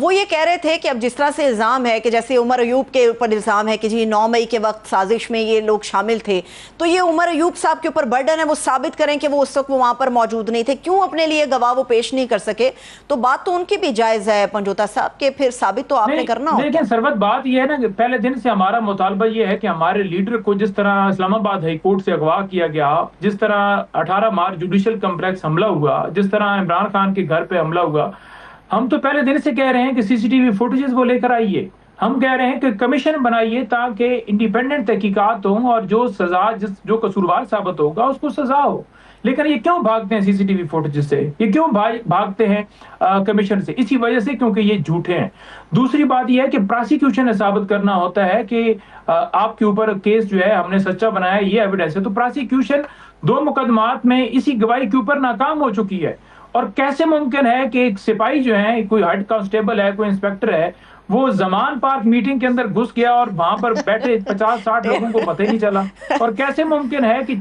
وہ یہ کہہ رہے تھے کہ اب جس طرح سے الزام ہے کہ جیسے عمر ایوب کے اوپر الزام ہے کہ جی 9 مئی کے وقت سازش میں یہ لوگ شامل تھے، تو یہ عمر ایوب صاحب کے اوپر برڈن ہے وہ ثابت کریں کہ وہ اس وقت وہاں پر موجود نہیں تھے، کیوں اپنے لیے گواہ وہ پیش نہیں کر سکے؟ تو بات تو ان کی بھی جائز ہے پنجوتا صاحب کہ پھر ثابت تو آپ نے کرنا ہوگا۔ لیکن سرورت بات یہ ہے نا کہ پہلے دن سے ہمارا مطالبہ یہ ہے کہ ہمارے لیڈر کو جس طرح اسلام آباد ہائی کورٹ سے اغوا کیا گیا، جس طرح 18 مارچ جوڈیشل کمپلیکس حملہ ہوا، جس طرح عمران خان کے گھر پہ حملہ ہوا، ہم تو پہلے دن سے کہہ رہے ہیں کہ سی سی ٹی وی فوٹیجز وہ لے کر آئیے، ہم کہہ رہے ہیں کہ کمیشن بنائیے تاکہ انڈیپینڈنٹ تحقیقات ہوں اور جو سزا جو قصوروار ثابت ہوگا اس کو سزا ہو۔ لیکن یہ کیوں بھاگتے ہیں سی سی ٹی وی فوٹیج سے، یہ کیوں بھاگتے ہیں کمیشن سے؟ اسی وجہ سے کیونکہ یہ جھوٹے ہیں۔ دوسری بات یہ ہے کہ پراسیکیوشن نے ثابت کرنا ہوتا ہے کہ آپ کے اوپر کیس جو ہے ہم نے سچا بنایا، یہ ایویڈنس ہے، تو پراسیکیوشن 2 مقدمات میں اسی گواہی کے اوپر ناکام ہو چکی ہے۔ اور کیسے ممکن ہے کہ ایک سپاہی جو ہے، کوئی ہیڈ کانسٹیبل ہے، کوئی انسپیکٹر ہے، وہ زمان پارک میٹنگ کے اندر گھس گیا اور وہاں پر بیٹھے 50-60 لوگوں کو پتہ ہی نہیں چلا؟ اور کیسے ممکن ہے کہ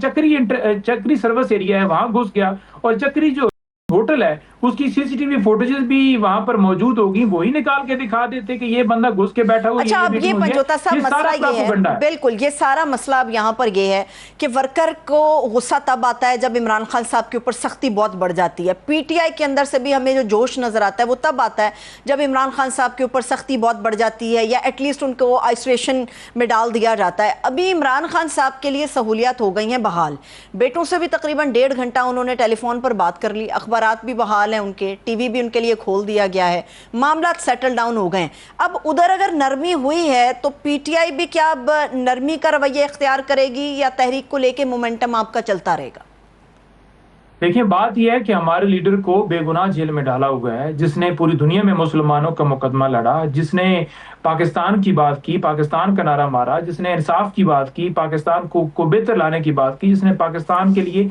چکری سروس ایریا ہے وہاں گھس گیا، اور چکری جو ہوٹل ہے اس کی سی سی ٹی وی فوٹیجز بھی وہاں پر موجود ہوگی، وہی نکال کے دکھا دیتے کہ یہ بندہ گھس کے بیٹھا ہوا۔ اچھا، اب یہ پنجوتا صاحب مسئلہ یہ ہے، بالکل یہ سارا مسئلہ اب یہاں پر یہ ہے کہ ورکر کو غصہ تب آتا ہے جب عمران خان صاحب کے اوپر سختی بہت بڑھ جاتی ہے۔ پی ٹی آئی کے اندر سے بھی ہمیں جو جوش نظر آتا ہے وہ تب آتا ہے جب عمران خان صاحب کے اوپر سختی بہت بڑھ جاتی ہے، یا ایٹ لیسٹ ان کو آئسولیشن میں ڈال دیا جاتا ہے۔ ابھی عمران خان صاحب کے لیے سہولیات ہو گئی ہیں بحال، بیٹوں سے بھی تقریباً 1.5 گھنٹہ انہوں نے ٹیلی فون پر بات کر لی، اخبارات بھی بحال ہیں، ان کے ٹی وی بھی ان کے لیے کھول دیا گیا ہے، معاملات سیٹل ڈاؤن ہو گئے ہیں۔ اب ادھر اگر نرمی ہوئی ہے تو پی ٹی آئی بھی کیا اب نرمی کا رویہ اختیار کرے گی، یا تحریک کو لے کے مومنٹم آپ کا چلتا رہے گا؟ دیکھیں، بات یہ ہے کہ ہمارے لیڈر کو بے گناہ جیل میں ڈالا ہوا ہے، جس نے پوری دنیا میں مسلمانوں کا مقدمہ لڑا، جس نے پاکستان کی بات کی، پاکستان کا نعرہ مارا، جس نے انصاف کی بات کی، پاکستان کو بہتر لانے کی بات کی، جس نے پاکستان کے لیے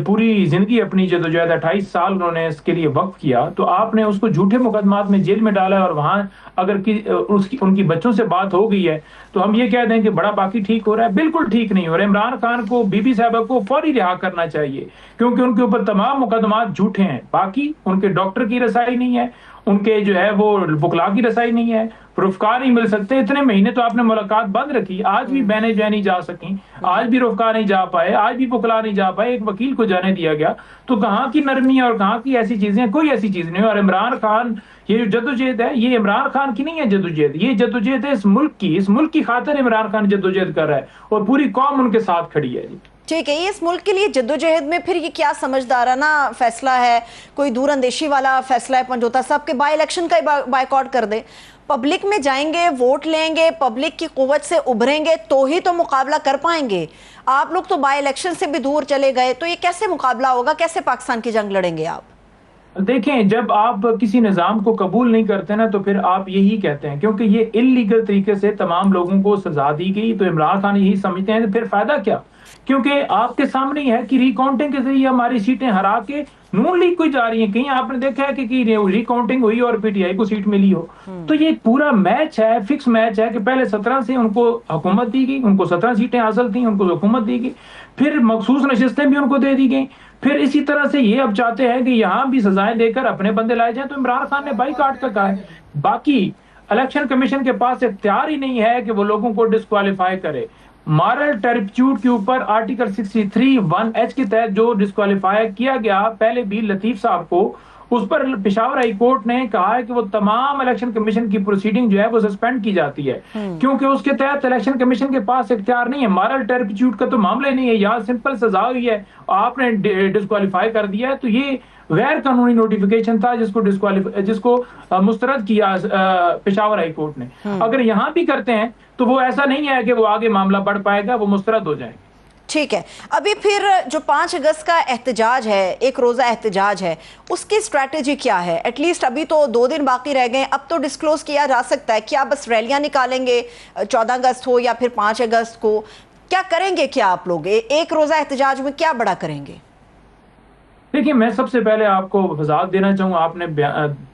پوری زندگی اپنی جدوجہد 28 سال انہوں نے اس کے لیے وقف کیا، تو آپ نے اس کو جھوٹے مقدمات میں جیل میں ڈالا ہے، اور وہاں اگر ان کی بچوں سے بات ہو گئی ہے تو ہم یہ کہہ دیں کہ بڑا باقی ٹھیک ہو رہا ہے؟ بالکل ٹھیک نہیں ہو رہا ہے۔ عمران خان کو، بی بی صاحبہ کو فوری رہا کرنا چاہیے، کیونکہ ان کے اوپر تمام مقدمات جھوٹے ہیں۔ باقی ان کے ڈاکٹر کی رسائی نہیں ہے، ان کے جو ہے وہ وکلاء کی رسائی نہیں ہے، رفقا نہیں مل سکتے۔ اتنے مہینے تو آپ نے ملاقات بند رکھی، آج بھی بہنیں جو ہے نہیں جا سکیں، آج بھی رفقا نہیں جا پائے، آج بھی وکلاء نہیں جا پائے، ایک وکیل کو جانے دیا گیا۔ تو کہاں کی نرمی اور کہاں کی ایسی چیزیں؟ کوئی ایسی چیز نہیں ہے۔ اور عمران خان، یہ جو جدوجہد ہے، یہ عمران خان کی نہیں ہے جدوجہد، یہ جدوجہد ہے اس ملک کی خاطر عمران خان جدوجہد کر رہا ہے، اور پوری قوم ان کے ساتھ کھڑی ہے۔ ٹھیک ہے، یہ اس ملک کے لیے جدوجہد میں پھر یہ کیا سمجھدارانہ فیصلہ ہے، کوئی دور اندیشی والا فیصلہ ہے پنجوتا صاحب کے بائی الیکشن کا بائیکاٹ کر دیں؟ پبلک میں جائیں گے، ووٹ لیں گے، پبلک کی قوت سے ابھریں گے تو ہی تو مقابلہ کر پائیں گے۔ آپ لوگ تو بائی الیکشن سے بھی دور چلے گئے، تو یہ کیسے مقابلہ ہوگا؟ کیسے پاکستان کی جنگ لڑیں گے آپ؟ دیکھیں، جب آپ کسی نظام کو قبول نہیں کرتے نا تو پھر آپ یہی کہتے ہیں، کیونکہ یہ انلیگل طریقے سے تمام لوگوں کو سزا دی گئی، تو عمران خان یہی سمجھتے ہیں کہ پھر فائدہ کیا؟ کیونکہ آپ کے سامنے ہی ہے کہ ری کاؤنٹنگ کے ذریعے ہماری سیٹیں ہرا کے نون لیگ کو جا رہی ہیں۔ کہیں آپ نے دیکھا ہے کہ ری کاؤنٹنگ ہوئی اور پی ٹی آئی کو سیٹ ملی ہو؟ تو یہ پورا میچ ہے، فکس میچ ہے کہ پہلے 17 سے ان کو حکومت دی گئی، ان کو 17 سیٹیں حاصل تھیں، ان کو حکومت دی گئی، پھر مخصوص نشستیں بھی ان کو دے دی گئیں، پھر اسی طرح سے یہ اب چاہتے ہیں کہ یہاں بھی سزائیں دے کر اپنے بندے لائے جائیں۔ تو عمران خان نے بائی کاٹ کا کہا ہے۔ باقی الیکشن کمیشن کے پاس اختیار ہی نہیں ہے کہ وہ لوگوں کو ڈسکوالیفائی کرے۔ مارل ٹرپچیوٹ کے اوپر آرٹیکل 63(1)H کے تحت جو ڈسکوالیفائی کیا گیا پہلے بھی لطیف صاحب کو، اس پر پشاور ہائی کورٹ نے کہا ہے کہ وہ تمام الیکشن کمیشن کی پروسیڈنگ جو ہے وہ سسپینڈ کی جاتی ہے، کیونکہ اس کے تحت الیکشن کمیشن کے پاس اختیار نہیں ہے۔ مارل ٹرپچیوٹ کا تو معاملہ نہیں ہے، یہاں سمپل سزا ہوئی ہے، آپ نے ڈسکوالیفائی کر دیا ہے، تو یہ غیر قانونی نوٹیفیکیشن تھا جس کو مسترد کیا پشاور ہائی کورٹ نے۔ اگر یہاں بھی کرتے ہیں تو وہ ایسا نہیں ہے کہ وہ آگے معاملہ بڑھ پائے گا، وہ مسترد ہو جائیں گے۔ ٹھیک ہے، ابھی پھر جو 5 اگست کا احتجاج ہے، ایک روزہ احتجاج ہے، اس کی اسٹریٹجی کیا ہے؟ ایٹ لیسٹ ابھی تو 2 دن باقی رہ گئے، اب تو ڈسکلوز کیا جا سکتا ہے، کیا بس ریلیاں نکالیں گے 14 اگست ہو یا پھر 5 اگست کو؟ کیا کریں گے؟ کیا آپ لوگ ایک روزہ احتجاج میں کیا بڑا کریں گے؟ دیکھیں، میں سب سے پہلے آپ کو وضاحت دینا چاہوں، آپ نے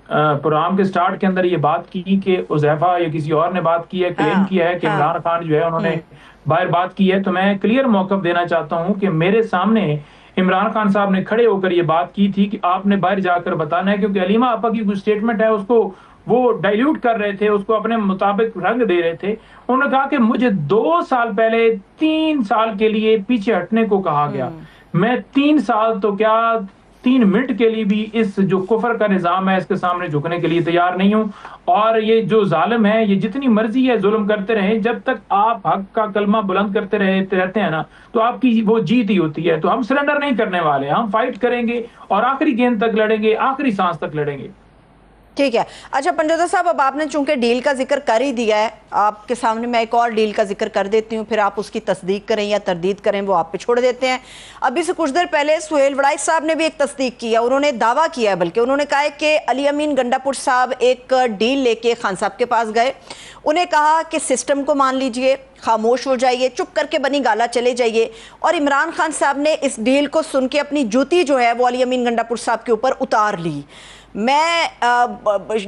پروگرام کے سٹارٹ کے اندر یہ بات کی کہ حذیفہ یا کسی اور نے بات کی ہے، کلیم کیا ہے کہ عمران خان جو ہے انہوں نے باہر بات کی ہے، تو میں کلیئر موقف دینا چاہتا ہوں کہ میرے سامنے عمران خان صاحب نے کھڑے ہو کر یہ بات کی تھی کہ آپ نے باہر جا کر بتانا ہے، کیونکہ علیمہ آپا کی کوئی اسٹیٹمنٹ ہے اس کو وہ ڈائلیوٹ کر رہے تھے، اس کو اپنے مطابق رنگ دے رہے تھے. انہوں نے کہا کہ مجھے 2 سال پہلے 3 سال کے لیے پیچھے ہٹنے کو کہا گیا. میں 3 سال تو کیا 3 منٹ کے لیے بھی اس جو کفر کا نظام ہے اس کے سامنے جھکنے کے لیے تیار نہیں ہوں. اور یہ جو ظالم ہے یہ جتنی مرضی ہے ظلم کرتے رہیں، جب تک آپ حق کا کلمہ بلند کرتے رہتے ہیں نا تو آپ کی وہ جیت ہی ہوتی ہے. تو ہم سرنڈر نہیں کرنے والے، ہم فائٹ کریں گے اور آخری گیند تک لڑیں گے، آخری سانس تک لڑیں گے. ٹھیک ہے. اچھا پنجوتا صاحب، اب آپ نے چونکہ ڈیل کا ذکر کر ہی دیا ہے، آپ کے سامنے میں ایک اور ڈیل کا ذکر کر دیتی ہوں، پھر آپ اس کی تصدیق کریں یا تردید کریں، وہ آپ پہ چھوڑ دیتے ہیں. ابھی سے کچھ دیر پہلے سہیل وڑائی صاحب نے بھی ایک تصدیق کی ہے، انہوں نے دعویٰ کیا ہے، بلکہ انہوں نے کہا ہے کہ علی امین گنڈا پور صاحب ایک ڈیل لے کے خان صاحب کے پاس گئے. انہیں کہا کہ سسٹم کو مان لیجئے، خاموش ہو جائیے، چپ کر کے بنی گالا چلے جائیے. اور عمران خان صاحب نے اس ڈیل کو سن کے اپنی جوتی جو ہے وہ علی امین گنڈا پور صاحب کے اوپر اتار لی. میں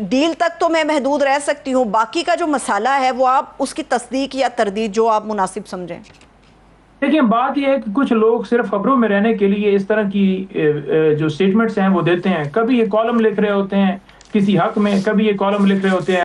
ڈیل تک تو میں محدود رہ سکتی ہوں، باقی کا جو مسئلہ ہے وہ آپ اس کی تصدیق یا تردید جو آپ مناسب سمجھیں. دیکھیں، بات یہ ہے کہ کچھ لوگ صرف خبروں میں رہنے کے لیے اس طرح کی جو سٹیٹمنٹس ہیں وہ دیتے ہیں. کبھی یہ کالم لکھ رہے ہوتے ہیں کسی حق میں، کبھی یہ کالم لکھ رہے ہوتے ہیں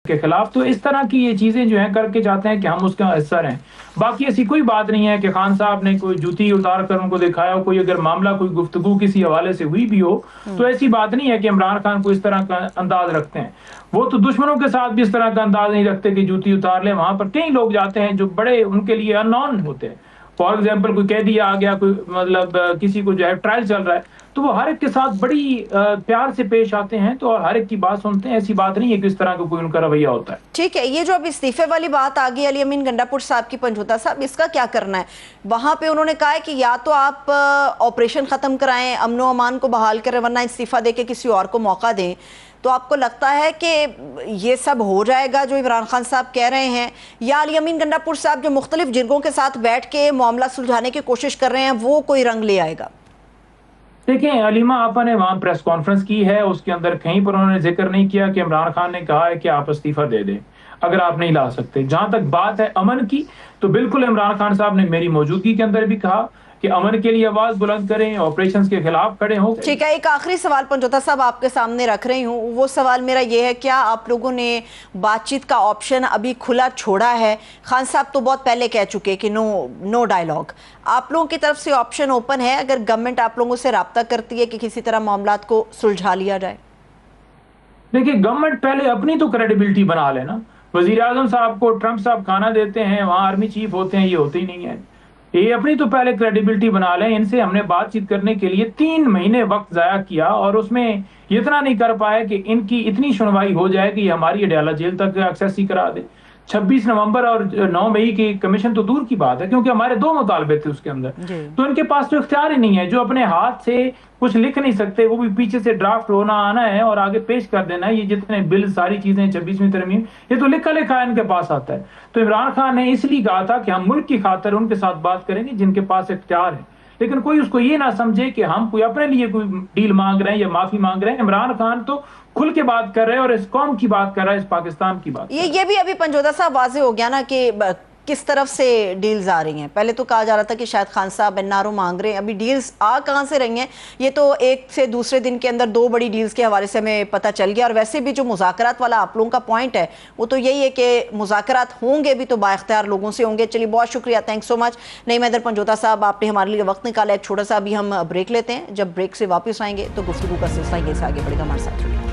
کے خلاف. تو اس طرح کی یہ چیزیں جو ہیں کر کے چاہتے ہیں کہ ہم اس کا حصہ رہیں. باقی ایسی کوئی بات نہیں ہے کہ خان صاحب نے کوئی جوتی اتار کر ان کو دکھایا ہو. کوئی اگر معاملہ کوئی گفتگو کسی حوالے سے ہوئی بھی ہو تو ایسی بات نہیں ہے کہ عمران خان کو اس طرح کا انداز رکھتے ہیں. وہ تو دشمنوں کے ساتھ بھی اس طرح کا انداز نہیں رکھتے کہ جوتی اتار لیں. وہاں پر کئی لوگ جاتے ہیں جو بڑے ان کے لیے ان نون ہوتے ہیں. فار ایگزامپل کوئی قیدی آ گیا، کوئی مطلب کسی کو جو ہے ٹرائل چل رہا ہے، تو وہ ہر ایک کے ساتھ بڑی پیار سے پیش آتے ہیں تو ہر ایک کی بات سنتے ہیں. ایسی بات نہیں ہے کہ اس طرح کا کوئی ان کا رویہ ہوتا ہے. ٹھیک ہے. یہ جو اب استعفے والی بات آ گئی علی امین گنڈا پور صاحب کی، پنجوتا صاحب اس کا کیا کرنا ہے؟ وہاں پہ انہوں نے کہا ہے کہ یا تو آپ آپریشن ختم کرائیں، امن و امان کو بحال کریں، ورنہ استعفیٰ دے کے کسی اور کو موقع دیں. تو آپ کو لگتا ہے کہ یہ سب ہو جائے گا جو عمران خان صاحب کہہ رہے ہیں، یا علی امین گنڈا پور صاحب جو مختلف جرگوں کے ساتھ بیٹھ کے معاملہ سلجھانے کی کوشش کر رہے ہیں وہ کوئی رنگ لے آئے گا؟ دیکھیں، علیمہ آپا نے وہاں پریس کانفرنس کی ہے، اس کے اندر کہیں پر انہوں نے ذکر نہیں کیا کہ عمران خان نے کہا ہے کہ آپ استعفیٰ دے دیں اگر آپ نہیں لا سکتے. جہاں تک بات ہے امن کی، تو بالکل عمران خان صاحب نے میری موجودگی کے اندر بھی کہا کہ امن کے لیے آواز بلند کریں، آپریشنز کے خلاف کھڑے ہوں. ٹھیک ہے. ایک آخری سوال پنجوتا صاحب آپ کے سامنے رکھ رہی ہوں. وہ سوال میرا یہ ہے، کیا آپ لوگوں نے بات چیت کا آپشن ابھی کھلا چھوڑا ہے؟ خان صاحب تو بہت پہلے کہہ چکے کہ نو ڈائیلاگ. آپ لوگوں کی طرف سے آپشن اوپن ہے اگر گورنمنٹ آپ لوگوں سے رابطہ کرتی ہے کہ کسی طرح معاملات کو سلجھا لیا جائے؟ دیکھیں، گورنمنٹ پہلے اپنی تو کریڈیبلٹی بنا لینا. وزیر اعظم صاحب کو ٹرمپ صاحب کھانا دیتے ہیں، وہاں آرمی چیف ہوتے ہیں، یہ ہوتے ہی نہیں ہے. یہ اپنی تو پہلے کریڈیبلٹی بنا لیں. ان سے ہم نے بات چیت کرنے کے لیے 3 مہینے وقت ضائع کیا اور اس میں یہ اتنا نہیں کر پائے کہ ان کی اتنی سنوائی ہو جائے کہ یہ ہماری اڈیالہ جیل تک ایکسیس ہی کرا دے. 26 نومبر اور 9 مئی کی کمیشن تو دور کی بات ہے، کیونکہ ہمارے 2 مطالبے تھے اس کے اندر. تو ان کے پاس تو اختیار ہی نہیں ہے. جو اپنے ہاتھ سے کچھ لکھ نہیں سکتے وہ بھی پیچھے سے ڈرافٹ ہونا آنا ہے اور آگے پیش کر دینا ہے. یہ جتنے بل ساری چیزیں 26ویں ترمیم، یہ تو لکھا لکھا ان کے پاس آتا ہے. تو عمران خان نے اس لیے کہا تھا کہ ہم ملک کی خاطر ان کے ساتھ بات کریں گے جن کے پاس اختیار ہے. لیکن کوئی اس کو یہ نہ سمجھے کہ ہم کوئی اپنے لیے کوئی ڈیل مانگ رہے ہیں یا معافی مانگ رہے ہیں. عمران خان تو کھل کے بات کر رہے ہیں اور اس قوم کی بات کر رہا ہے، اس پاکستان کی بات. یہ بھی ابھی پنجوتا صاحب واضح ہو گیا نا کہ کس طرف سے ڈیلز آ رہی ہیں. پہلے تو کہا جا رہا تھا کہ شاید خان صاحب این آر او مانگ رہے ہیں، ابھی ڈیلز آ کہاں سے رہی ہیں؟ یہ تو ایک سے دوسرے دن کے اندر 2 بڑی ڈیلز کے حوالے سے ہمیں پتہ چل گیا. اور ویسے بھی جو مذاکرات والا آپ لوگوں کا پوائنٹ ہے وہ تو یہی ہے کہ مذاکرات ہوں گے بھی تو با اختیار لوگوں سے ہوں گے. چلیے، بہت شکریہ، تھینک سو مچ. نعیم حیدر پنجوتا صاحب، آپ نے ہمارے لیے وقت نکالا. ایک چھوٹا سا ابھی ہم بریک لیتے ہیں، جب بریک سے واپس آئیں گے تو گفتگو کا سلسلہ یہ سے آگے بڑھے گا. ہمارے ساتھ رہیے.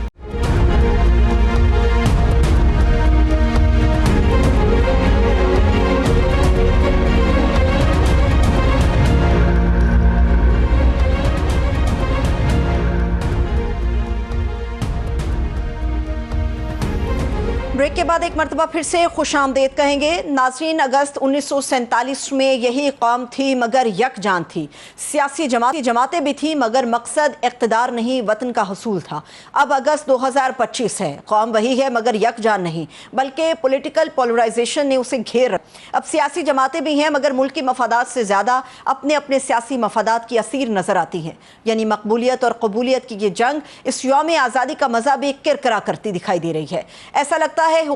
بریک کے بعد ایک مرتبہ پھر سے خوش آمدید کہیں گے. ناظرین، اگست 1947 میں یہی قوم تھی مگر یک جان تھی. سیاسی جماعتیں بھی تھیں مگر مقصد اقتدار نہیں، وطن کا حصول تھا. اب اگست 2025 ہے، قوم وہی ہے مگر یک جان نہیں، بلکہ پولیٹیکل پولرائزیشن نے اسے گھیر رکھا. اب سیاسی جماعتیں بھی ہیں مگر ملک کی مفادات سے زیادہ اپنے اپنے سیاسی مفادات کی اسیر نظر آتی ہیں. یعنی مقبولیت اور قبولیت کی یہ جنگ اس یوم آزادی کا مزہ بھی کرکرا کرتی دکھائی دے رہی ہے. ایسا لگتا ہے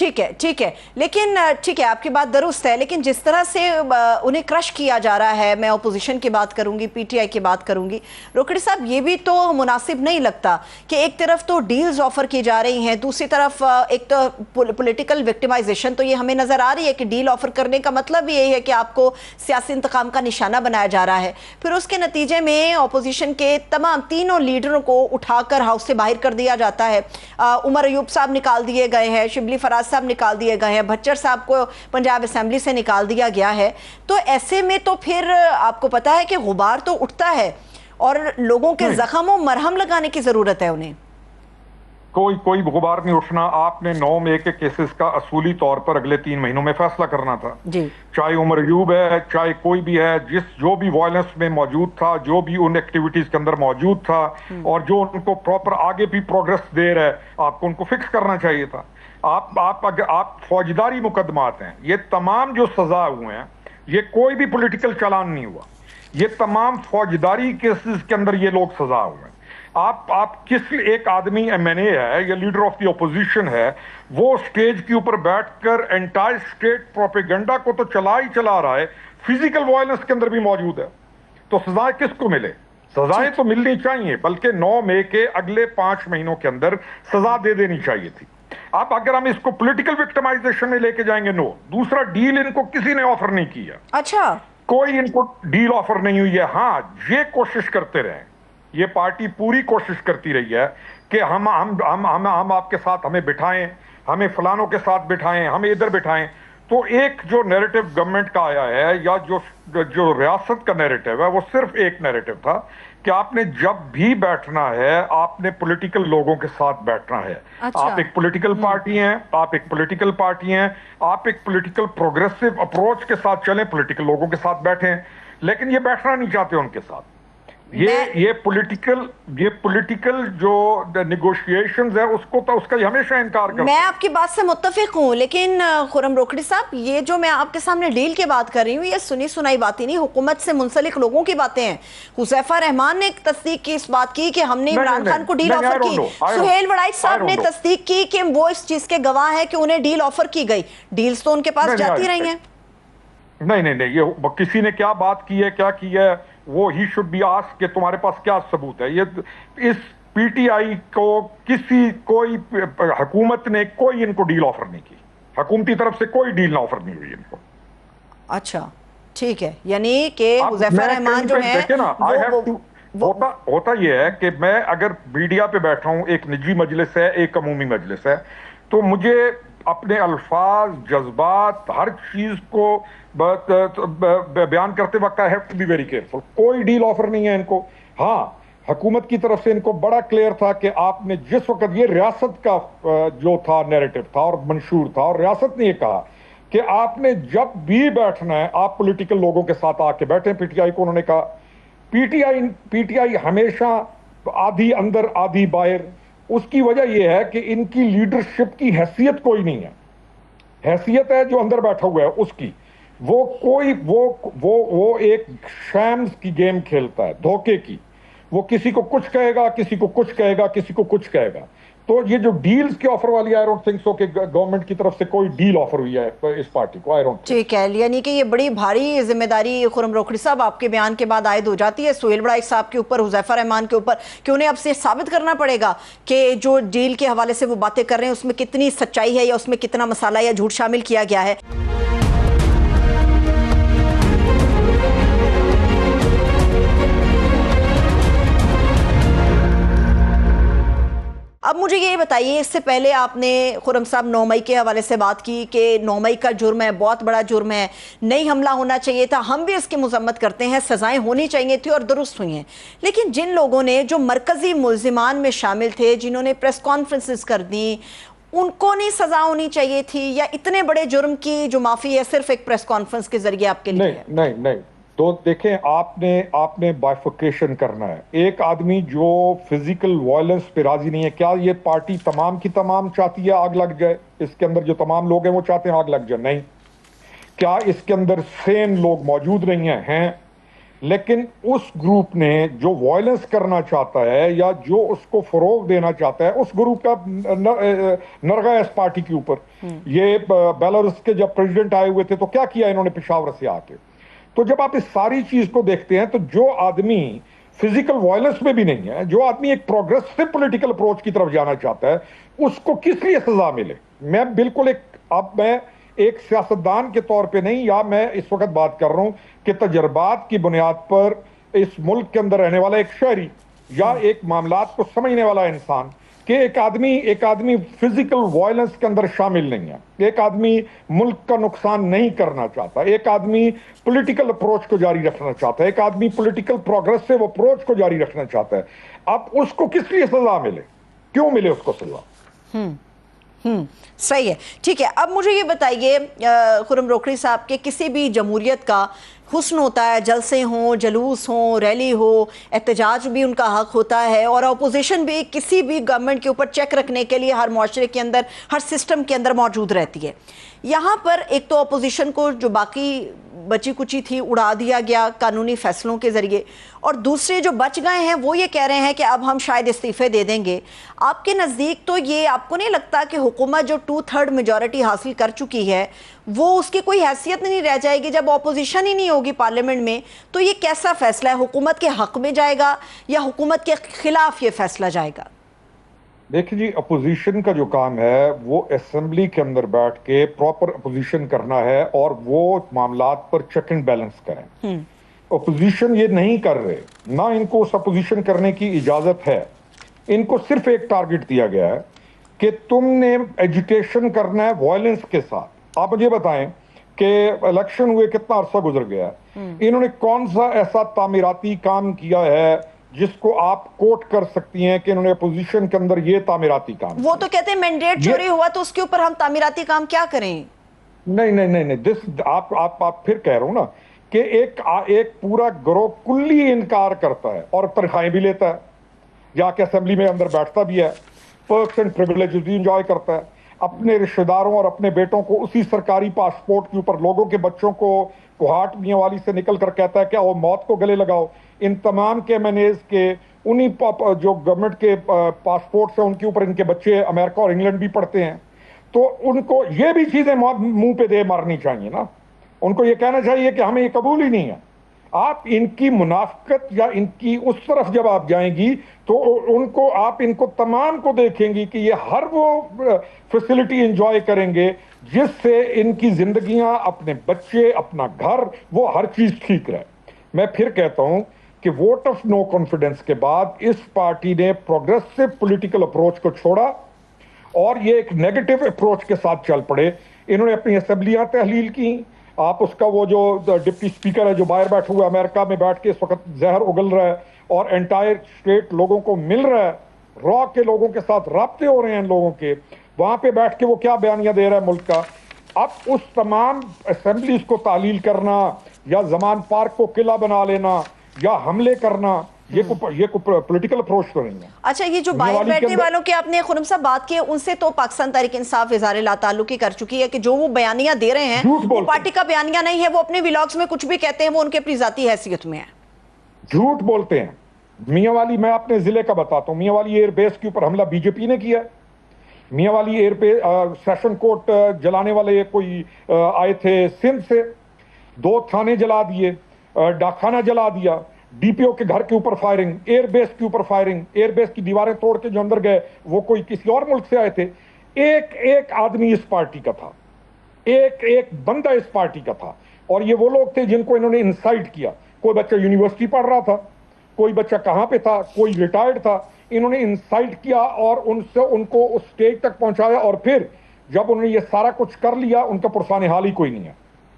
ٹھیک ہے لیکن ٹھیک ہے آپ کی بات درست ہے، لیکن جس طرح سے انہیں کرش کیا جا رہا ہے، میں اپوزیشن کی بات کروں گی، پی ٹی آئی کی بات کروں گی، روکڑی صاحب یہ بھی تو مناسب نہیں لگتا کہ ایک طرف تو ڈیلز آفر کی جا رہی ہیں، دوسری طرف ایک تو پولیٹیکل وکٹمائزیشن تو یہ ہمیں نظر آ رہی ہے کہ ڈیل آفر کرنے کا مطلب یہی ہے کہ آپ کو سیاسی انتقام کا نشانہ بنایا جا رہا ہے، پھر اس کے نتیجے میں اپوزیشن کے تمام تینوں لیڈروں کو اٹھا کر ہاؤس سے باہر کر دیا جاتا ہے، عمر ایوب صاحب نکال دیے گئے ہیں، شبلی فراز صاحب نکال دیے گئے ہیں، بھچر صاحب کو پنجاب اسمبلی سے نکال دیا گیا ہے، تو ایسے میں تو پھر آپ کو پتا ہے کہ غبار تو اٹھتا ہے اور لوگوں کے زخم و مرہم لگانے کی ضرورت ہے انہیں۔ کوئی غبار نہیں اٹھنا، آپ نے 9 مئی کے کیسز کا اصولی طور پر اگلے 3 مہینوں میں فیصلہ کرنا تھا، چاہے عمر ایوب ہے، چاہے کوئی بھی ہے، جو بھی وائلنس میں موجود تھا، جو بھی ان ایکٹیویٹیز کے اندر موجود تھا اور جو ان کو پراپر آگے بھی پروگرس دے رہا ہے، آپ کو ان کو فکس کرنا چاہیے تھا۔ آپ فوجداری مقدمات ہیں، یہ تمام جو سزا ہوئے ہیں، یہ کوئی بھی پولیٹیکل چالان نہیں ہوا، یہ تمام فوجداری کیسز کے اندر یہ لوگ سزا ہوئے ہیں۔ آپ کس ایک آدمی ایم این اے ہے یا لیڈر آف دی اپوزیشن ہے، وہ سٹیج کے اوپر بیٹھ کر انٹائر سٹیٹ پروپیگنڈا کو تو چلا رہا ہے، فزیکل وائلنس کے اندر بھی موجود ہے، تو سزائیں کس کو ملے؟ سزائیں تو ملنی چاہیے، بلکہ 9 مئی کے اگلے 5 مہینوں کے اندر سزا دے دینی چاہیے تھی۔ اب اگر ہم اس کو پولیٹیکل وکٹمائزیشن میں لے کے جائیں گے، دوسرا ڈیل ان کو کسی نے آفر نہیں کیا، اچھا کوئی ان کو ڈیل آفر نہیں ہوئی ہے۔ ہاں، یہ کوشش کرتے رہے، یہ پارٹی پوری کوشش کرتی رہی ہے کہ ہم آپ کے ساتھ ہمیں بٹھائیں، ہمیں فلانوں کے ساتھ بٹھائیں، ہمیں ادھر بٹھائیں، تو ایک جو نیریٹو گورنمنٹ کا آیا ہے یا جو ریاست کا نیریٹو ہے، وہ صرف ایک نیریٹو تھا کہ آپ نے جب بھی بیٹھنا ہے، آپ نے پولیٹیکل لوگوں کے ساتھ بیٹھنا ہے۔ آپ ایک پولیٹیکل پارٹی ہیں، آپ ایک پولیٹیکل پروگریسو اپروچ کے ساتھ چلیں، پولیٹیکل لوگوں کے ساتھ بیٹھیں، لیکن یہ بیٹھنا نہیں چاہتے ان کے ساتھ۔ یہ پولیٹیکل جو نیگوشیشنز ہے، اس کا ہمیشہ انکار کرتا ہے۔ میں آپ کی بات سے متفق ہوں، لیکن خرم روکڑی صاحب، یہ جو میں آپ کے سامنے ڈیل کی بات کر رہی ہوں، یہ سنی سنائی باتیں نہیں، حکومت سے منسلک لوگوں کی باتیں ہیں۔ حذیفہ رحمان نے تصدیق کی اس بات کی کہ ہم نے عمران خان کو ڈیل آفر کی، سہیل وڑائچ صاحب نے تصدیق کی کہ وہ اس چیز کے گواہ ہیں کہ انہیں ڈیل آفر کی گئی، ڈیلز تو ان کے پاس جاتی رہی ہیں۔ نہیں، یہ کسی نے کیا بات کی ہے، کیا کی ہے، وہ ہی شوڈ بی آسک کہ تمہارے پاس کیا ثبوت ہے۔ یہ اس پی ٹی آئی کو کوئی حکومت نے کوئی ان کو ڈیل آفر نہیں کی، حکومتی طرف سے کوئی ڈیل آفر نہیں ہوئی ان کو۔ اچھا ٹھیک ہے، یعنی کہ حذیفہ رحمان جو ہیں ہوتا یہ ہے کہ میں اگر میڈیا پہ بیٹھا ہوں، ایک نجی مجلس ہے، ایک عمومی مجلس ہے، تو مجھے اپنے الفاظ، جذبات، ہر چیز کو بیان کرتے وقت I have to be very careful۔ کوئی ڈیل آفر نہیں ہے ان کو۔ ہاں، حکومت کی طرف سے ان کو بڑا کلیئر تھا کہ آپ نے جس وقت یہ ریاست کا جو تھا نیریٹو تھا اور منشور تھا، اور ریاست نے یہ کہا کہ آپ نے جب بھی بیٹھنا ہے، آپ پولیٹیکل لوگوں کے ساتھ آ کے بیٹھیں۔ پی ٹی آئی کو انہوں نے کہا، پی ٹی آئی ہمیشہ آدھی اندر آدھی باہر۔ اس کی وجہ یہ ہے کہ ان کی لیڈرشپ کی حیثیت کوئی نہیں ہے، حیثیت ہے جو اندر بیٹھا ہوا ہے اس کی۔ وہ ایک شیمز کی گیم کھیلتا ہے، دھوکے کی۔ وہ کسی کو کچھ کہے گا، کسی کو کچھ کہے گا، کسی کو کچھ کہے گا۔ تو یہ جو ڈیلز کے آفر والی I don't think so کہ گورنمنٹ کی طرف سے کوئی ڈیل آفر ہوئی ہے اس پارٹی کو، I don't think۔ ٹھیک ہے، یعنی کہ یہ بڑی بھاری ذمہ داری خرم روکڑی صاحب آپ کے بیان کے بعد عائد ہو جاتی ہے سہیل وڑائچ صاحب کے اوپر، حذیفہ رحمان کے اوپر، کہ انہیں اب سے ثابت کرنا پڑے گا کہ جو ڈیل کے حوالے سے وہ باتیں کر رہے ہیں اس میں کتنی سچائی ہے یا اس میں کتنا مسالہ یا جھوٹ شامل کیا گیا ہے۔ اب مجھے یہ بتائیے، اس سے پہلے آپ نے خرم صاحب 9 مئی کے حوالے سے بات کی کہ 9 مئی کا جرم ہے، بہت بڑا جرم ہے، نہیں حملہ ہونا چاہیے تھا، ہم بھی اس کی مذمت کرتے ہیں، سزائیں ہونی چاہیے تھی اور درست ہوئی ہیں، لیکن جن لوگوں نے جو مرکزی ملزمان میں شامل تھے، جنہوں نے پریس کانفرنسز کر دیں، ان کو نہیں سزا ہونی چاہیے تھی، یا اتنے بڑے جرم کی جو معافی ہے صرف ایک پریس کانفرنس کے ذریعے آپ کے لیے؟ نہیں، تو دیکھیں، آپ نے بائفرکیشن کرنا ہے۔ ایک آدمی جو فزیکل وائلنس پہ راضی نہیں ہے، کیا یہ پارٹی تمام کی تمام چاہتی ہے آگ لگ جائے؟ اس کے اندر جو تمام لوگ ہیں وہ چاہتے ہیں آگ لگ جائے؟ نہیں۔ کیا اس کے اندر سین لوگ موجود نہیں ہیں؟ لیکن اس گروپ نے جو وائلنس کرنا چاہتا ہے یا جو اس کو فروغ دینا چاہتا ہے، اس گروپ کا نرغہ ہے اس پارٹی کے اوپر. یہ بیلاروس کے جب پریزیڈنٹ آئے ہوئے تھے تو کیا کیا انہوں نے پشاور سے آ کے؟ تو جب آپ اس ساری چیز کو دیکھتے ہیں تو جو آدمی فزیکل وائلنس میں بھی نہیں ہے، جو آدمی ایک پروگریسو پولیٹیکل اپروچ کی طرف جانا چاہتا ہے، اس کو کس لیے سزا ملے؟ میں بالکل میں ایک سیاستدان کے طور پہ نہیں، یا میں اس وقت بات کر رہا ہوں کہ تجربات کی بنیاد پر اس ملک کے اندر رہنے والا ایک شہری یا ایک معاملات کو سمجھنے والا انسان، کہ ایک آدمی فزیکل وائلنس کے اندر شامل نہیں ہے، ایک آدمی ملک کا نقصان نہیں کرنا چاہتا، ایک آدمی پولیٹیکل اپروچ کو جاری رکھنا چاہتا ہے، ایک آدمی پولیٹیکل پروگریسو اپروچ کو جاری رکھنا چاہتا ہے. اب اس کو کس لیے سزا ملے؟ کیوں ملے اس کو سزا؟ صحیح ہے، ٹھیک ہے. اب مجھے یہ بتائیے خرم روکڑی صاحب کہ کسی بھی جمہوریت کا حسن ہوتا ہے، جلسے ہوں، جلوس ہوں، ریلی ہو، احتجاج بھی ان کا حق ہوتا ہے، اور اپوزیشن بھی کسی بھی گورنمنٹ کے اوپر چیک رکھنے کے لیے ہر معاشرے کے اندر، ہر سسٹم کے اندر موجود رہتی ہے. یہاں پر ایک تو اپوزیشن کو جو باقی بچی کچی تھی اڑا دیا گیا قانونی فیصلوں کے ذریعے، اور دوسرے جو بچ گئے ہیں وہ یہ کہہ رہے ہیں کہ اب ہم شاید استعفے دے دیں گے. آپ کے نزدیک تو یہ آپ کو نہیں لگتا کہ حکومت جو 2/3 میجورٹی حاصل کر چکی ہے وہ اس کی کوئی حیثیت نہیں رہ جائے گی؟ جب اپوزیشن ہی نہیں ہوگی پارلیمنٹ میں تو یہ کیسا فیصلہ ہے؟ حکومت کے حق میں جائے گا یا حکومت کے خلاف یہ فیصلہ جائے گا؟ دیکھیں جی، اپوزیشن کا جو کام ہے وہ اسمبلی کے اندر بیٹھ کے پراپر اپوزیشن کرنا ہے اور وہ معاملات پر چیک اینڈ بیلنس کریں. اپوزیشن یہ نہیں کر رہے، نہ ان کو اس اپوزیشن کرنے کی اجازت ہے. ان کو صرف ایک ٹارگٹ دیا گیا ہے کہ تم نے ایجیٹیشن کرنا ہے وائلنس کے ساتھ. آپ مجھے بتائیں کہ الیکشن ہوئے کتنا عرصہ گزر گیا ہے، انہوں نے کون سا ایسا تعمیراتی کام کیا ہے جس کو آپ کوٹ کر سکتی ہیں کہ انہوں نے اپوزیشن کے اندر یہ تعمیراتی کام؟ وہ تو کہتے ہیں مینڈیٹ چوری ہوا تو اس کے اوپر ہم تعمیراتی کام کیا کریں؟ نہیں، آپ پھر کہہ رہا ہوں نا کہ ایک پورا گروہ کلی انکار کرتا ہے اور تنخواہیں بھی لیتا ہے، جا کے اسمبلی میں اندر بیٹھتا بھی ہے، پرکس اینڈ پریویلیجز بھی انجوائے کرتا ہے، اپنے رشتہ داروں اور اپنے بیٹوں کو اسی سرکاری پاسپورٹ کے اوپر، لوگوں کے بچوں کو کوہاٹ میاں والی سے نکل کر کہتا ہے کہ وہ موت کو گلے لگاؤ. ان تمام کے مینیز کے انہی جو گورنمنٹ کے پاسپورٹس ہیں ان کے اوپر ان کے بچے امریکہ اور انگلینڈ بھی پڑھتے ہیں. تو ان کو یہ بھی چیزیں منہ پہ دے مارنی چاہیے نا. ان کو یہ کہنا چاہیے کہ ہمیں یہ قبول ہی نہیں ہے. آپ ان کی منافقت یا ان کی اس طرف جب آپ جائیں گی تو آپ ان کو تمام کو دیکھیں گی کہ یہ ہر وہ فیسلٹی انجوائے کریں گے جس سے ان کی زندگیاں، اپنے بچے، اپنا گھر، وہ ہر چیز ٹھیک رہے. میں پھر کہتا ہوں کہ ووٹ آف نو کانفیڈنس کے بعد اس پارٹی نے پروگریسو پولیٹیکل اپروچ کو چھوڑا اور یہ ایک نیگیٹو اپروچ کے ساتھ چل پڑے. انہوں نے اپنی اسمبلیاں تحلیل کی. آپ اس کا وہ جو ڈپٹی سپیکر ہے جو باہر بیٹھا ہوا امریکہ میں بیٹھ کے اس وقت زہر اگل رہا ہے اور انٹائر اسٹیٹ لوگوں کو مل رہا ہے، را کے لوگوں کے ساتھ رابطے ہو رہے ہیں ان لوگوں کے، وہاں پہ بیٹھ کے وہ کیا بیانیہ دے رہا ہے ملک کا. اب اس تمام اسمبلیز کو تعلیل کرنا یا زمان پارک کو قلعہ بنا لینا یا حملے کرنا، یہ پولیٹیکل اپروچ تو نہیں ہے. اچھا، یہ جو باہر بیٹھنے والوں کی آپ نے خرم صاحب بات کی ہے، ان سے تو پاکستان تحریک انصاف اظہار لا تعلق ہی کر چکی ہے کہ جو وہ بیانیہ دے رہے ہیں وہ پارٹی کا بیانیہ نہیں ہے، وہ اپنے ویلاگز میں کچھ بھی کہتے ہیں، وہ ان کے اپنی ذاتی حیثیت میں ہے. جھوٹ بولتے ہیں. میاں والی، میں اپنے ضلع کا بتاتا ہوں، میاں والی ایئر بیس کے اوپر حملہ بی جے پی نے کیا. میاں والی ایئر پہ سیشن کورٹ جلانے والے کوئی آئے تھے سندھ سے، 2 تھانے جلا دیے، ڈاکخانہ جلا دیا، ڈی پی او کے گھر کے اوپر فائرنگ، ایئر بیس کے اوپر فائرنگ، ایئر بیس کی دیواریں توڑ کے جو اندر گئے وہ کوئی کسی اور ملک سے آئے تھے. ایک آدمی اس پارٹی کا تھا، ایک بندہ اس پارٹی کا تھا، اور یہ وہ لوگ تھے جن کو انہوں نے انسائٹ کیا. کوئی بچہ یونیورسٹی پڑھ رہا تھا، کوئی بچہ کہاں پہ تھا، کوئی ریٹائرڈ تھا، انہوں نے انسائٹ کیا اور ان کو اس سٹیج تک پہنچایا. اور پھر جب انہوں نے یہ سارا کچھ کر لیا، ان کا پرسان حال ہی کوئی نہیں ہے.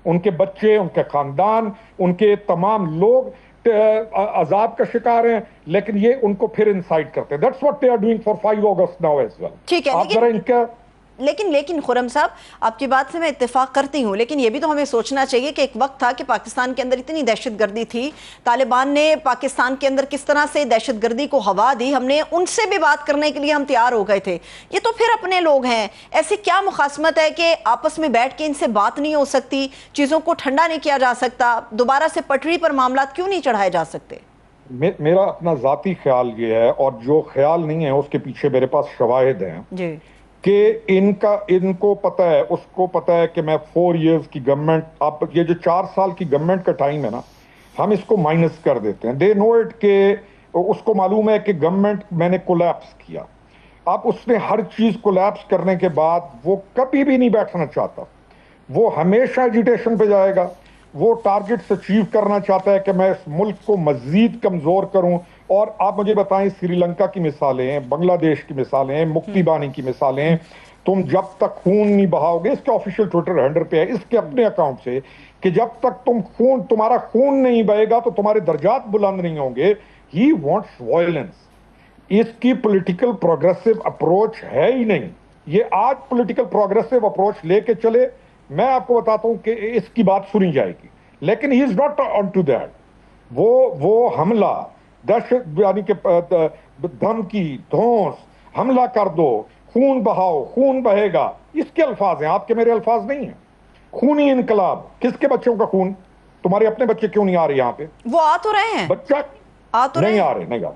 ان کے بچے، ان کے خاندان، ان کے تمام لوگ عذاب کا شکار ہیں، لیکن یہ ان کو پھر انسائٹ کرتے ہیں. That's what they are doing for 5 August now as well. ٹھیک ہے، آپ ذرا ان کا لیکن خرم صاحب آپ کی بات سے میں اتفاق کرتی ہوں، لیکن یہ بھی تو ہمیں سوچنا چاہیے کہ ایک وقت تھا کہ پاکستان کے اندر اتنی دہشت گردی تھی، طالبان نے پاکستان کے اندر کس طرح سے دہشت گردی کو ہوا دی، ہم نے ان سے بھی بات کرنے کے لیے ہم تیار ہو گئے تھے، یہ تو پھر اپنے لوگ ہیں، ایسی کیا مخاصمت ہے کہ آپس میں بیٹھ کے ان سے بات نہیں ہو سکتی، چیزوں کو ٹھنڈا نہیں کیا جا سکتا، دوبارہ سے پٹری پر معاملات کیوں نہیں چڑھائے جا سکتے؟ میرا اپنا ذاتی خیال یہ ہے، اور جو خیال نہیں ہے اس کے پیچھے میرے پاس شواہد ہیں جی، کہ ان کو پتہ ہے، اس کو پتہ ہے کہ میں 4 ایئرز کی گورنمنٹ، اب یہ جو 4 سال کی گورنمنٹ کا ٹائم ہے نا، ہم اس کو مائنس کر دیتے ہیں. دے نو اٹ کہ اس کو معلوم ہے کہ گورنمنٹ میں نے کولیپس کیا. اب اس نے ہر چیز کولیپس کرنے کے بعد وہ کبھی بھی نہیں بیٹھنا چاہتا، وہ ہمیشہ ایجیٹیشن پہ جائے گا. وہ ٹارگٹس اچیو کرنا چاہتا ہے کہ میں اس ملک کو مزید کمزور کروں. اور آپ مجھے بتائیں، سری لنکا کی مثالیں ہیں، بنگلہ دیش کی مثالیں ہیں، مکتی بانی کی مثالیں ہیں. تم جب تک خون نہیں بہاؤ گے، اس کے آفیشیل ٹویٹر ہینڈل پہ ہے، اس کے اپنے اکاؤنٹ سے، کہ جب تک تمہارا خون نہیں بہے گا تو تمہارے درجات بلند نہیں ہوں گے. He wants violence. اس کی پولیٹیکل پروگریسو اپروچ ہے ہی نہیں. یہ آج پولیٹیکل پروگریسو اپروچ لے کے چلے، میں آپ کو بتاتا ہوں کہ اس کی بات سنی جائے گی، لیکن he is not on to that. وہ حملہ، دہشت، یعنی کہ دھمکی، دھونس، حملہ کر دو، خون بہاؤ، خون بہے گا، اس کے الفاظ ہیں، آپ کے میرے الفاظ نہیں ہیں. خونی انقلاب، کس کے بچوں کا خون؟ تمہارے اپنے بچے کیوں نہیں آ رہے یہاں پہ؟ وہ آ تو رہے ہیں، بچہ آ تو نہیں آ رہے.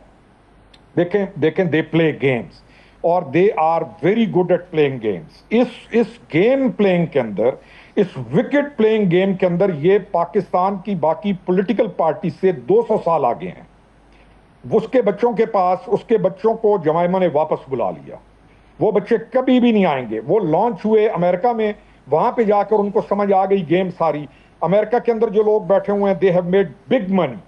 دیکھیں دے پلے گیمز، اور they are very good at playing games. اس گیم پلئنگ کے اندر، اس وکٹ پلئنگ گیم کے اندر، یہ پاکستان کی باقی پولیٹیکل پارٹی سے 200 سال آگے ہیں. اس کے بچوں کے پاس، اس کے بچوں کو جمائما نے واپس بلا لیا. وہ بچے کبھی بھی نہیں آئیں گے. وہ لانچ ہوئے امریکہ میں، وہاں پہ جا کر ان کو سمجھ آ گئی گیم ساری. امریکہ کے اندر جو لوگ بیٹھے ہوئے ہیں، دے ہیو میڈ بگ منی.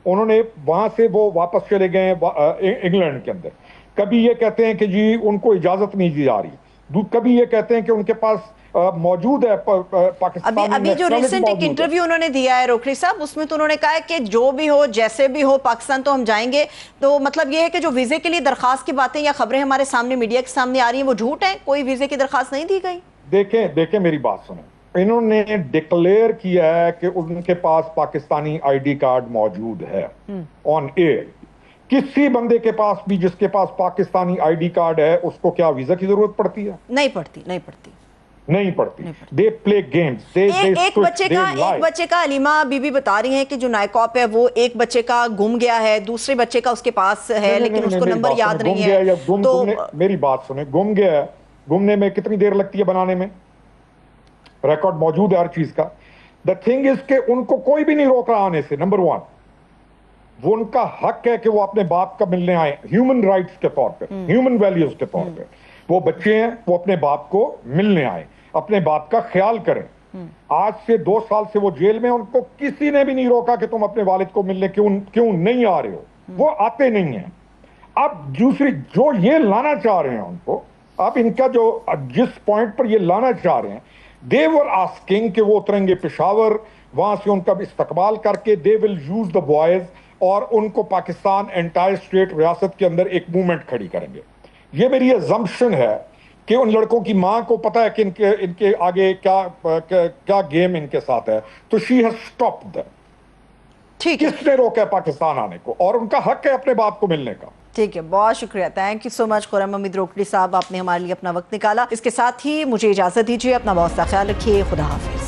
انہوں نے وہاں سے وہ واپس چلے گئے انگلینڈ کے اندر. کبھی یہ کہتے ہیں کہ جی ان کو اجازت نہیں دی جا رہی، کبھی یہ کہتے ہیں کہ ان کے پاس موجود ہے پاکستان میں. ابھی جو ریسنٹ ایک انٹرویو انہوں نے دیا ہے روکھڑی صاحب، اس میں تو انہوں نے کہا ہے کہ جو بھی ہو، جیسے بھی ہو، پاکستان تو ہم جائیں گے. تو مطلب یہ ہے کہ جو ویزے کے لیے درخواست کی باتیں یا خبریں ہمارے سامنے میڈیا کے سامنے آ رہی ہیں وہ جھوٹ ہیں، کوئی ویزے کی درخواست نہیں دی گئی. دیکھیں میری بات سنیں، انہوں نے ڈکلیئر کیا ہے کہ ان کے پاس پاکستانی آئی ڈی کارڈ موجود ہے آن ایئر. کسی بندے کے پاس بھی جس کے پاس پاکستانی آئی ڈی کارڈ ہے، اس کو کیا ویزا کی ضرورت پڑتی ہے؟ نہیں پڑتی. دے پلے گیمز. ایک بچے کا علیمہ بی بی بتا رہی ہیں کہ جو نائکاپ ہے وہ ایک بچے کا گم گیا ہے، دوسرے بچے کا اس کے پاس ہے لیکن اس کو نمبر یاد نہیں ہے. تو میری بات سنیں، گم گیا ہے، گمنے میں کتنی دیر لگتی ہے بنانے میں؟ ریکارڈ موجود ہے ہر چیز کا. دا تھنگ از کہ ان کو کوئی بھی نہیں روک رہا آنے سے. نمبر 1، وہ ان کا حق ہے کہ وہ اپنے باپ کا ملنے آئے، ہیومن رائٹس کے طور پہ، ہیومن ویلیوز کے طور پہ. وہ بچے ہیں، وہ اپنے باپ کو ملنے آئے، اپنے باپ کا خیال کریں. آج سے 2 سال سے وہ جیل میں، ان کو کسی نے بھی نہیں روکا کہ تم اپنے والد کو ملنے کیوں نہیں آ رہے ہو. وہ آتے نہیں ہیں. اب دوسری جو یہ لانا چاہ رہے ہیں ان کو، اب ان کا جو جس پوائنٹ پر یہ لانا چاہ رہے ہیں، دے ور آسکنگ کہ وہ اتریں گے پشاور، وہاں سے ان کا استقبال کر کے دے ول یوز دا بوائز، اور ان کو پاکستان انٹائر اسٹیٹ ریاست کے اندر ایک موومنٹ کھڑی کریں گے. یہ میری اسمپشن ہے کہ ان لڑکوں کی ماں کو پتا ہے کہ ان کے آگے کیا گیم ان کے ساتھ ہے، تو شی ہیز اسٹاپڈ دیٹ. کس نے روکا ہے پاکستان آنے کو؟ اور ان کا حق ہے اپنے باپ کو ملنے کا. ٹھیک ہے، بہت شکریہ، تھینک یو سو مچ خرم حمید روکڑی صاحب، آپ نے ہمارے لیے اپنا وقت نکالا. اس کے ساتھ ہی مجھے اجازت دیجیے، اپنا بہت سا خیال رکھیے، خدا حافظ.